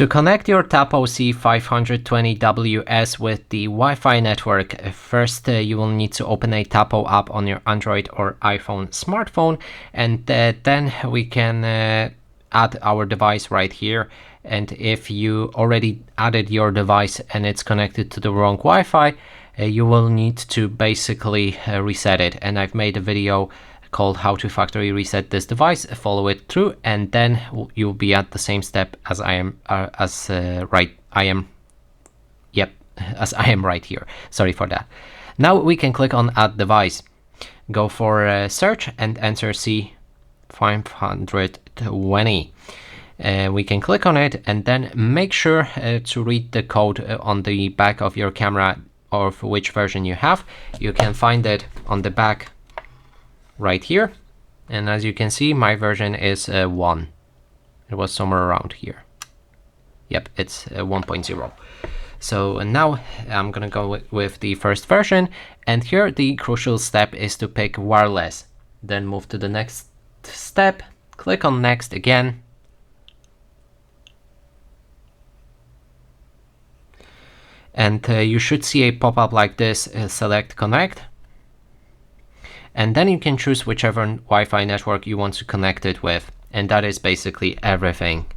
To connect your Tapo C520WS with the Wi-Fi network, first you will need to open a Tapo app on your Android or iPhone smartphone, and then we can add our device right here. And if you already added your device and it's connected to the wrong Wi-Fi, you will need to basically reset it. And I've made a video called how to factory reset this device. Follow it through, and then you'll be at the same step as I am right here. Sorry for that. Now we can click on add device, go for search and enter C520. We can click on it and then make sure to read the code on the back of your camera of which version you have. You can find it on the back right here, and as you can see, my version is 1. It was somewhere around here. Yep, it's 1.0. So now I'm gonna go with the first version, and here the crucial step is to pick wireless. Then move to the next step, click on next again, and you should see a pop-up like this, select connect. And then you can choose whichever Wi-Fi network you want to connect it with. And that is basically everything.